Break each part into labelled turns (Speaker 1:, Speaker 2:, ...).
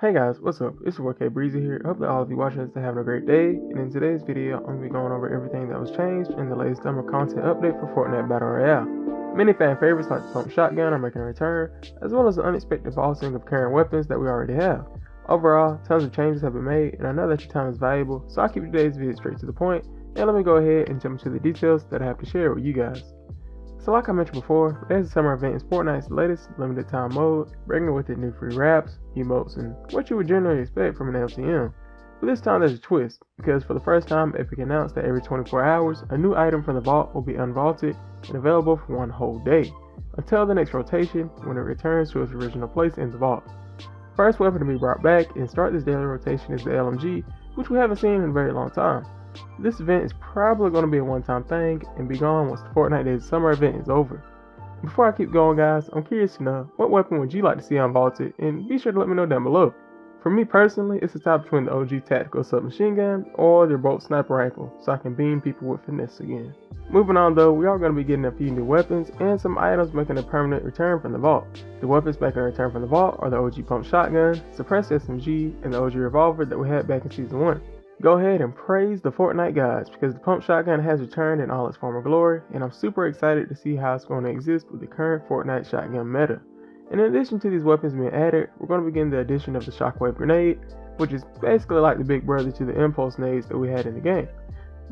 Speaker 1: Hey guys, what's up? It's your boy K Breezy here. I hope that all of you watching this are having a great day. And in today's video, I'm going to be going over everything that was changed in the latest summer content update for Fortnite Battle Royale. Many fan favorites like the pump shotgun are making a return, as well as the unexpected vaulting of current weapons that we already have. Overall, tons of changes have been made, and I know that your time is valuable, so I'll keep today's video straight to the point, and let me go ahead and jump into the details that I have to share with you guys. So like I mentioned before, there's a summer event in Fortnite's latest limited time mode, bringing with it new free wraps, emotes, and what you would generally expect from an LTM. But this time there's a twist, because for the first time Epic announced that every 24 hours, a new item from the vault will be unvaulted and available for one whole day, until the next rotation when it returns to its original place in the vault. The first weapon to be brought back and start this daily rotation is the LMG, which we haven't seen in a very long time. This event is probably going to be a one-time thing and be gone once the Fortnite Days summer event is over. Before I keep going guys, I'm curious to know, what weapon would you like to see unvaulted, and be sure to let me know down below. For me personally, it's a tie between the OG tactical submachine gun or the bolt sniper rifle, so I can beam people with finesse again. Moving on though, we are going to be getting a few new weapons and some items making a permanent return from the vault. The weapons making a return from the vault are the OG pump shotgun, suppressed SMG, and the OG revolver that we had back in season 1. Go ahead and praise the Fortnite gods, because the pump shotgun has returned in all its former glory, and I'm super excited to see how it's going to exist with the current Fortnite shotgun meta. And in addition to these weapons being added, we're going to begin the addition of the shockwave grenade, which is basically like the big brother to the impulse nades that we had in the game.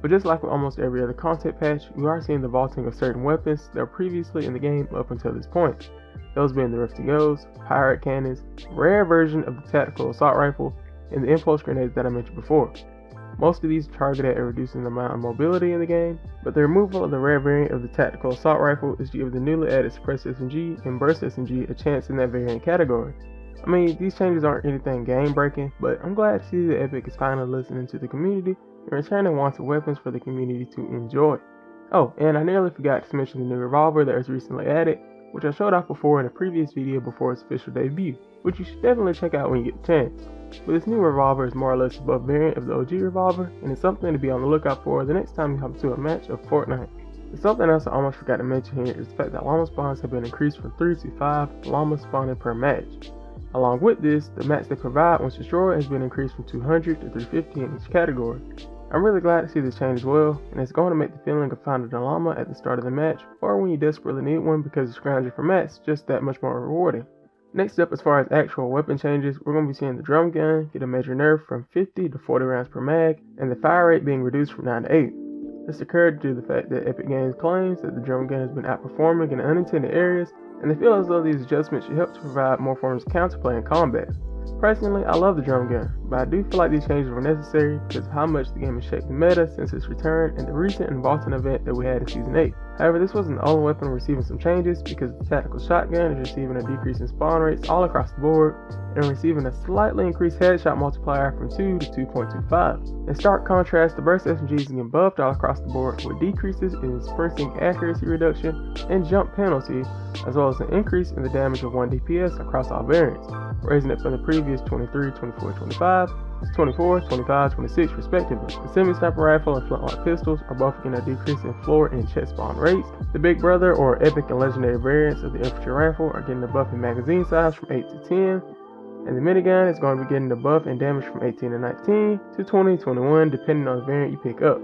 Speaker 1: But just like with almost every other content patch, we are seeing the vaulting of certain weapons that were previously in the game up until this point. Those being the Rift Goes, pirate cannons, rare version of the tactical assault rifle, and the impulse grenades that I mentioned before. Most of these are targeted at reducing the amount of mobility in the game, but the removal of the rare variant of the tactical assault rifle is to give the newly added suppressed SMG and burst SMG a chance in that variant category. I mean, these changes aren't anything game breaking, but I'm glad to see that Epic is finally listening to the community and returning wanted weapons for the community to enjoy. Oh, and I nearly forgot to mention the new revolver that was recently added, which I showed off before in a previous video before its official debut, which you should definitely check out when you get the chance. But this new revolver is more or less a buff variant of the OG revolver, and it's something to be on the lookout for the next time you hop into a match of Fortnite. And something else I almost forgot to mention here is the fact that llama spawns have been increased from 3 to 5 llamas spawning per match. Along with this, the mats they provide once destroyed has been increased from 200 to 350 in each category. I'm really glad to see this change as well, and it's going to make the feeling of finding a llama at the start of the match, or when you desperately need one because it's scrounging for mats, just that much more rewarding. Next up, as far as actual weapon changes, we're going to be seeing the drum gun get a major nerf from 50 to 40 rounds per mag, and the fire rate being reduced from 9 to 8. This occurred due to the fact that Epic Games claims that the drum gun has been outperforming in unintended areas, and they feel as though these adjustments should help to provide more forms of counterplay in combat. Personally, I love the drum gun, but I do feel like these changes were necessary because of how much the game has shaped the meta since its return and the recent vaulting event that we had in Season 8. However, this wasn't the only weapon receiving some changes, because the tactical shotgun is receiving a decrease in spawn rates all across the board, and receiving a slightly increased headshot multiplier from 2 to 2.25. In stark contrast, the burst SMG is getting buffed all across the board with decreases in sprinting accuracy reduction and jump penalty, as well as an increase in the damage of 1 DPS across all variants, raising it from the previous 23, 24, 25 to 24, 25, 26 respectively. The semi-sniper rifle and flintlock pistols are both getting a decrease in floor and chest spawn rates. The Big Brother or epic and legendary variants of the infantry rifle are getting a buff in magazine size from 8 to 10, and the minigun is going to be getting a buff in damage from 18 to 19 to 20 to 21 depending on the variant you pick up.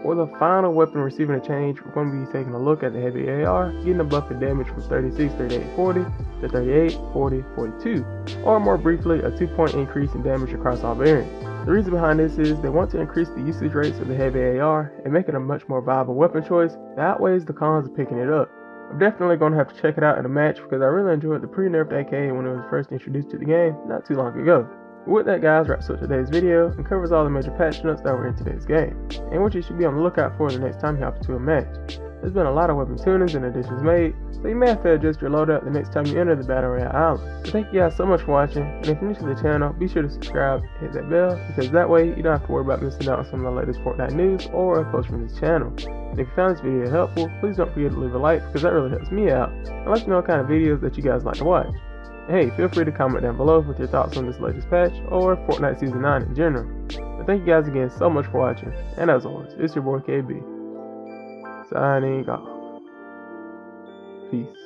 Speaker 1: For the final weapon receiving a change, we're going to be taking a look at the heavy AR, getting a buff in damage from 36, 38, 40 to 38, 40, 42, or more briefly, a 2-point increase in damage across all variants. The reason behind this is they want to increase the usage rates of the heavy AR and make it a much more viable weapon choice that outweighs the cons of picking it up. I'm definitely going to have to check it out in a match because I really enjoyed the pre-nerfed AK when it was first introduced to the game not too long ago. With that guys, wraps up today's video and covers all the major patch notes that were in today's game, and what you should be on the lookout for the next time you hop into a match. There's been a lot of weapon tunings and additions made, so you may have to adjust your loadout the next time you enter the Battle Royale island. So thank you guys so much for watching, and if you're new to the channel, be sure to subscribe and hit that bell, because that way you don't have to worry about missing out on some of the latest Fortnite news or uploads from this channel. And if you found this video helpful, please don't forget to leave a like, because that really helps me out, and let me know what kind of videos that you guys like to watch. Hey, feel free to comment down below with your thoughts on this latest patch or Fortnite Season 9 in general. But thank you guys again so much for watching, and as always, it's your boy KB, signing off. Peace.